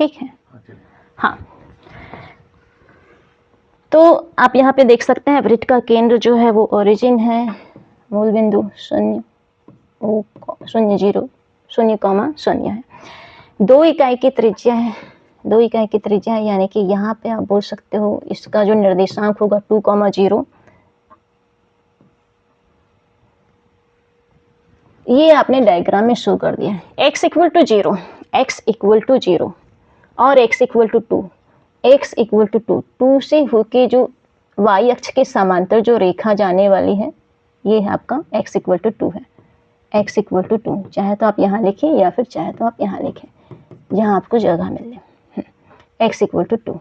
ठीक है। हाँ, तो आप यहाँ पे देख सकते हैं वृत्त का केंद्र जो है वो ओरिजिन है, मूल बिंदु 0 0 0,0 है। 2 इकाई की त्रिज्या है, 2 इकाई की त्रिज्या है, यानी कि यहाँ पे आप बोल सकते हो इसका जो निर्देशांक होगा 2,0, ये आपने डायग्राम में शो कर दिया है। x equal to 0, x equal to 0 और x equal to 2, x equal to 2, 2 से होके जो y अक्ष के समांतर जो रेखा जाने वाली है ये है आपका x इक्वल टू 2 है, x इक्वल टू 2। चाहे तो आप यहाँ लिखें या फिर चाहे तो आप यहाँ लिखें, जहाँ आपको जगह मिल जाए। x इक्वल टू 2,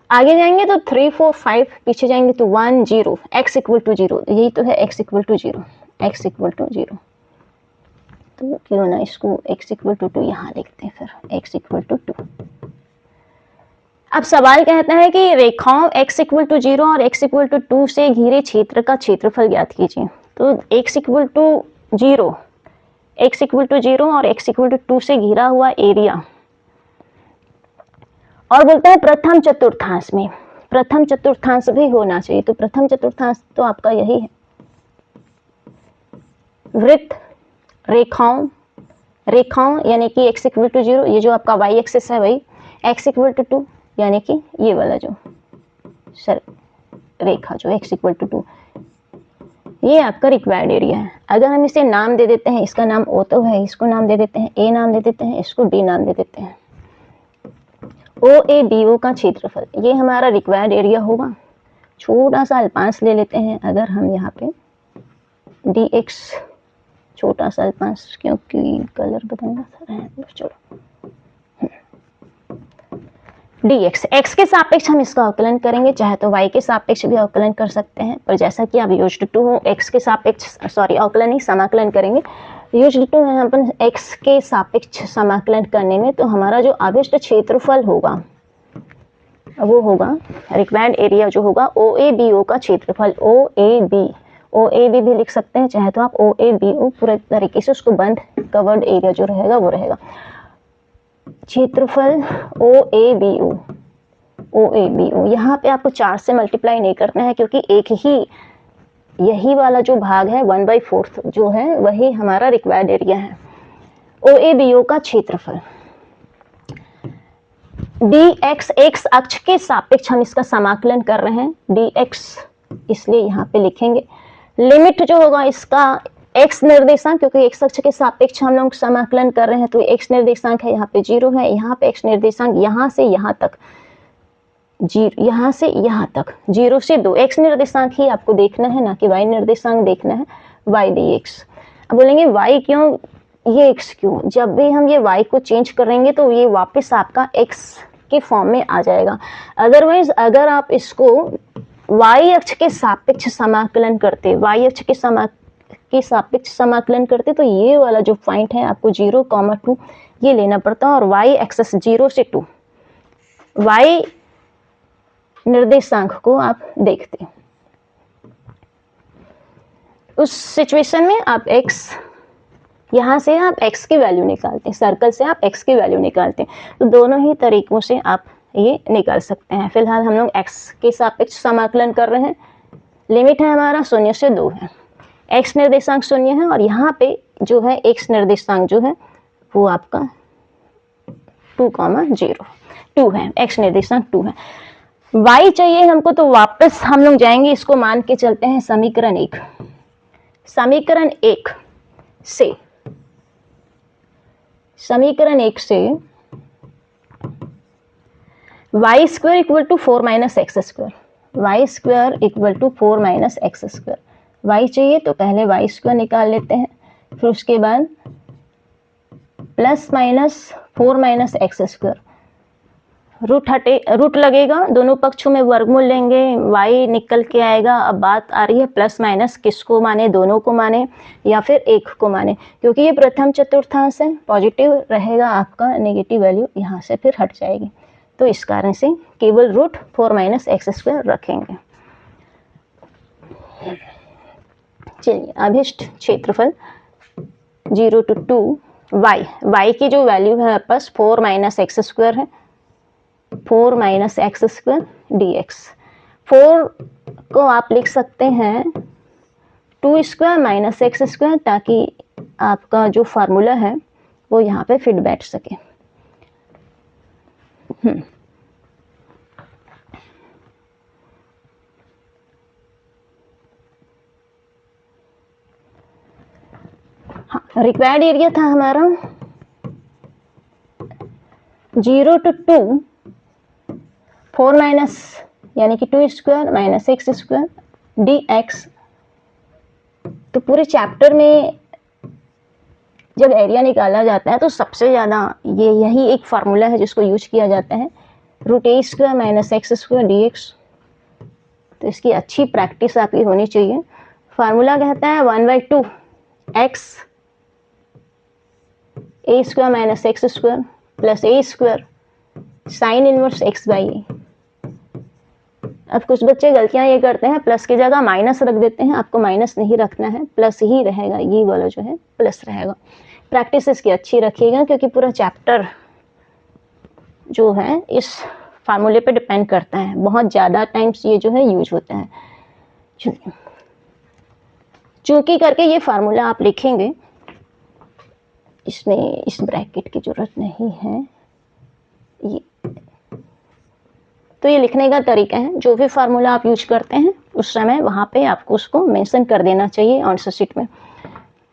आगे जाएंगे तो 3 4 5, पीछे जाएंगे तो 1 0, x इक्वल टू 0, यही तो है x equal to 0, x equal to 0। तो क्यों ना इसको x इक्वल टू 2 यहाँ लिखते हैं, फिर x इक्वल टू 2। अब सवाल कहता है कि रेखाओं x इक्वल टू 0 और x इक्वल टू 2 से घिरे क्षेत्र का क्षेत्रफल ज्ञात कीजिए। तो x equal to 0, x equal to 0 और x इक्वल टू 2 से घिरा हुआ एरिया, और बोलता है प्रथम चतुर्थांश में, प्रथम चतुर्थांश भी होना चाहिए। तो प्रथम चतुर्थांश तो आपका यही है, वृत्त रेखाओं यानी कि x इक्वल टू 0, ये जो आपका y एक्सिस है वही, x इक्वल टू 2 यानी कि ये वाला जो रेखा जो x इक्वल टू 2, ये आपका रिक्वायर्ड एरिया है। अगर हम इसे नाम दे देते हैं, इसका नाम O तो है, इसको नाम दे देते हैं A नाम दे देते हैं, इसको D नाम दे देते हैं। OABO का क्षेत्रफल, ये हमारा रिक्वायर्ड एरिया होगा। छोटा सा अल्पांश ले लेते हैं, अगर हम यहाँ पे dx, छोटा सा अल्पांश, क्योंकि कलर बदलना था, चलो dx, x के सापेक्ष हम इसका अवकलन करेंगे, चाहे तो y के सापेक्ष भी अवकलन कर सकते हैं, पर जैसा कि आप यूज्ड टू हो x के सापेक्ष, सॉरी अवकलन नहीं समाकलन करेंगे, यूज्ड टू है अपन x के सापेक्ष समाकलन करने में। तो हमारा जो आविष्ट क्षेत्रफल होगा वो होगा, रिक्वायर्ड एरिया जो होगा OABO का क्षेत्रफल, OAB भी लिख सकते हैं, चाहे तो आप OABO पूरे तरीके से उसको बंद कवर्ड एरिया जो रहेगा वो रहेगा। क्षेत्रफल OABO, यहाँ पे आपको 4 से मल्टीप्लाई नहीं करना है, क्योंकि एक ही यही वाला जो भाग है 1/4 जो है वही हमारा रिक्वायर्ड एरिया है। OABO का क्षेत्रफल dx, x अक्ष के सापेक्ष हम इसका समाकलन कर रहे हैं, dx इसलिए यहाँ पे लिखेंगे। लिमिट जो होगा इसका x निर्देशांक, क्योंकि x अक्ष के सापेक्ष हम लोग समाकलन कर रहे हैं, तो x निर्देशांक है यहाँ पे 0 है, यहाँ पे x निर्देशांक यहाँ से यहाँ तक 0, यहाँ से यहाँ तक 0 से 2, x निर्देशांक ही आपको देखना है, ना कि y निर्देशांक देखना है, y dx। अब बोलेंगे y क्यों, ये x क्यों? जब भी हम ये y को चेंज करेंगे तो ये वापस आपका x के फॉर्म में आ जाएगा। अदरवाइज अगर आप इसको y अक्ष के सापेक्ष समाकलन करते, y अक्ष के सापेक्ष समाकलन करते, तो ये वाला जो पॉइंट है आपको 0,2 ये लेना पड़ता, और y एक्सेस 0 से 2, y निर्देशांक को आप देखते। उस सिचुएशन में आप x, यहाँ से आप x की वैल्यू निकालते हैं, सर्कल से आप x की वैल्यू निकालते हैं, तो दोनों ही तरीकों से आप ये निकाल सकते हैं। फिलहाल हम लोग x के सापेक्ष समाकलन कर रहे हैं, लिमिट है हमारा 0 से 2 है, x निर्देशांक 0 है, और यहाँ पे जो है x निर्देशांक जो है वो आपका 2,0 है, x निर्देशांक 2 है। y चाहिए हमको, तो वापस हम लोग जाएंगे, इसको मान के चलते हैं समीकरण 1, समीकरण 1 से y square equal to 4 minus x square, y square equal to 4 minus x square, y चाहिए तो पहले y स्क्वायर निकाल लेते हैं, फिर उसके बाद plus minus 4 minus x square, root लगेगा, दोनों पक्षों में वर्गमूल लेंगे, y निकल के आएगा। अब बात आ रही है प्लस माइनस किसको माने, दोनों को माने या फिर एक को माने, क्योंकि ये प्रथम चतुर्थांश है, पॉजिटिव रहेगा आपका, नेगेटिव वैल्यू यहाँ से फिर हट जाएगी, तो इस कारण से केवल रूट 4 माइनस एक्स स्क्वायर रखेंगे। चलिए, अभिष्ट क्षेत्रफल 0 to 2 y की जो वैल्यू है पास 4 माइनस एक्स स्क्वायर है, 4 minus x square d x. 4 को आप लिख सकते हैं 2 स्क्वायर माइनस एक्स स्क्वायर, ताकि आपका जो फार्मूला है वो यहाँ पे फिट बैठ सके। हाँ, रिक्वायर्ड एरिया था हमारा 0 to 2 4 माइनस यानी कि 2 square minus x square d x. तो पूरे चैप्टर में जब एरिया निकाला जाता है तो सबसे ज़्यादा यही एक फार्मूला है जिसको यूज किया जाता है, root a square minus x square d x. तो इसकी अच्छी प्रैक्टिस आपकी होनी चाहिए। फार्मूला कहता है 1/2 x a square minus x square plus a square sine inverse x by a. अब कुछ बच्चे गलतियां ये करते हैं, प्लस की जगह माइनस रख देते हैं। आपको माइनस नहीं रखना है, प्लस ही रहेगा, ये वाला जो है प्लस रहेगा। प्रैक्टिस इसकी अच्छी रखिएगा क्योंकि पूरा चैप्टर जो है इस फार्मूले पे डिपेंड करता है। बहुत ज़्यादा टाइम्स ये जो है यूज होता है। चलिए, चूंकि करके ये फार्मूला आप लिखेंगे, इसमें इस ब्रैकेट की जरूरत नहीं है। ये तो ये लिखने का तरीका है, जो भी फार्मूला आप यूज करते हैं उस समय वहाँ पे आपको उसको मेंशन कर देना चाहिए आंसर शीट में।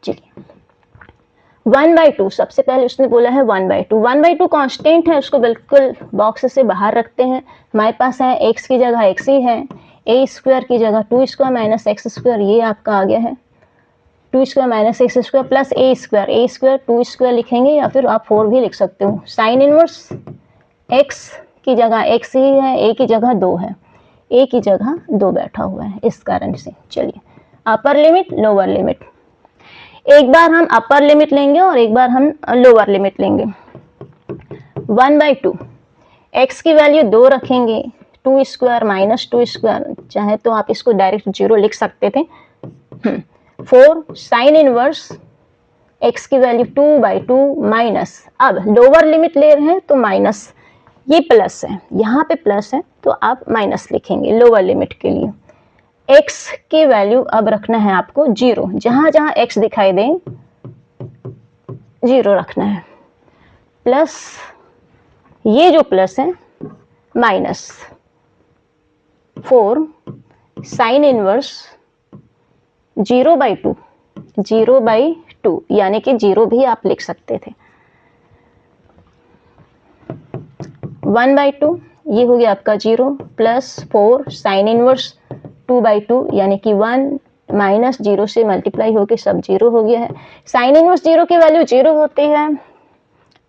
चलिए, 1/2 सबसे पहले उसने बोला है 1/2। 1/2 कांस्टेंट है, उसको बिल्कुल बॉक्स से बाहर रखते हैं। हमारे पास है एक्स की जगह एक्स ही है, ए स्क्वायर की जगह 2 स्क्वायर माइनस एक्स स्क्वायर, ये आपका आ गया है 2 square minus x square plus a square 2 square लिखेंगे या फिर आप 4 भी लिख सकते हो। साइन इनवर्स एक्स की जगह एक्स ही है, ए की जगह 2 है, ए की जगह 2 बैठा हुआ है इस कारण से। चलिए, अपर लिमिट लोअर लिमिट, एक बार हम अपर लिमिट लेंगे और एक बार हम लोअर लिमिट लेंगे। 1/2 एक्स की वैल्यू 2 रखेंगे, 2 स्क्वायर माइनस 2 स्क्वायर, चाहे तो आप इसको डायरेक्ट 0 लिख सकते थे। 4 साइन इनवर्स एक्स की वैल्यू 2/2 माइनस, अब लोअर लिमिट ले रहे हैं तो माइनस, ये प्लस है, यहाँ पे प्लस है तो आप माइनस लिखेंगे लोअर लिमिट के लिए। x की वैल्यू अब रखना है आपको 0, जहां जहां x दिखाई दे 0 रखना है, प्लस ये जो प्लस है माइनस 4 साइन इनवर्स 0/2, 0/2 यानी कि 0 भी आप लिख सकते थे। 1/2 ये हो गया आपका 0 प्लस 4 साइन इनवर्स 2/2 यानी कि 1 माइनस 0 से मल्टीप्लाई होके सब 0 हो गया है। साइन इनवर्स 0 की वैल्यू 0 होती है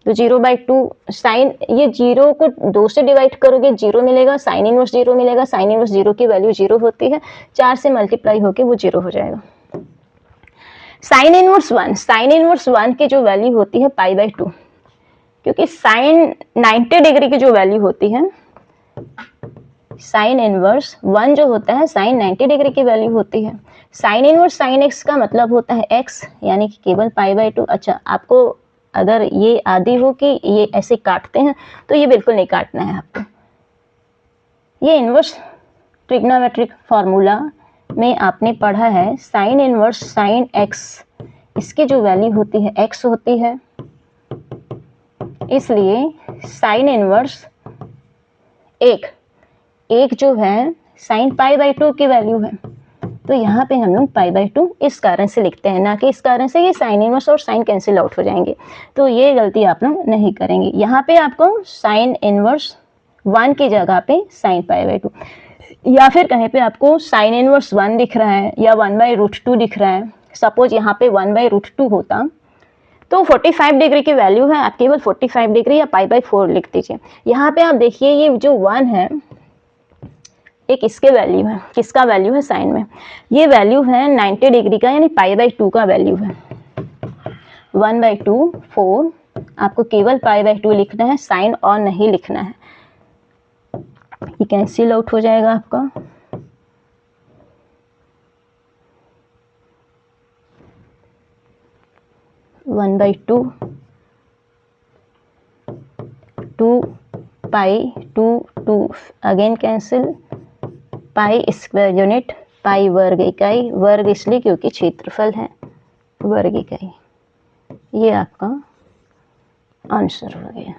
तो 0/2 साइन, ये 0 को 2 से डिवाइड करोगे 0 मिलेगा, साइन इनवर्स 0 मिलेगा। साइन इनवर्स 0 की वैल्यू 0 होती है, 4 से मल्टीप्लाई होके वो 0 हो जाएगा। साइन इनवर्स 1, साइन इनवर्स 1 की जो वैल्यू होती है π/2, क्योंकि साइन 90 डिग्री की जो वैल्यू होती है, साइन इनवर्स 1 जो होता है साइन 90 डिग्री की वैल्यू होती है। साइन इनवर्स साइन एक्स का मतलब होता है x, यानी कि केवल π/2। अच्छा, आपको अगर ये आदि हो कि ये ऐसे काटते हैं तो ये बिल्कुल नहीं काटना है आपको। ये इनवर्स ट्रिग्नोमेट्रिक फॉर्मूला में आपने पढ़ा है, साइन इनवर्स साइन एक्स, इसकी जो वैल्यू होती है x होती है, इसलिए साइन इनवर्स एक जो है साइन π/2 की वैल्यू है, तो यहाँ पे हम लोग π/2 इस कारण से लिखते हैं, ना कि इस कारण से ये साइन इनवर्स और साइन कैंसिल आउट हो जाएंगे। तो ये गलती आप लोग नहीं करेंगे। यहाँ पे आपको साइन इनवर्स 1 की जगह पे साइन π/2, या फिर कहीं पे आपको साइन इनवर्स 1 दिख रहा है या 1/√2 दिख रहा है, सपोज यहाँ पे 1/√2 होता तो 45 डिग्री की वैल्यू है, आप केवल 45 डिग्री या π/4 लिख दीजिए। यहाँ पे आप देखिए ये जो 1 है, एक इसके वैल्यू है, किसका वैल्यू है साइन में, ये वैल्यू है 90 डिग्री का, यानी π/2 का वैल्यू है। 1/2 4, आपको केवल π/2 लिखना है, साइन और नहीं लिखना है, ये कैंसिल आउट हो जाएगा आपका। One by two pi, 2 again cancel, pi square unit, pi वर्ग इकाई, वर्ग इसलिए क्योंकि क्षेत्रफल है, वर्ग इकाई। ये आपका आंसर हो गया।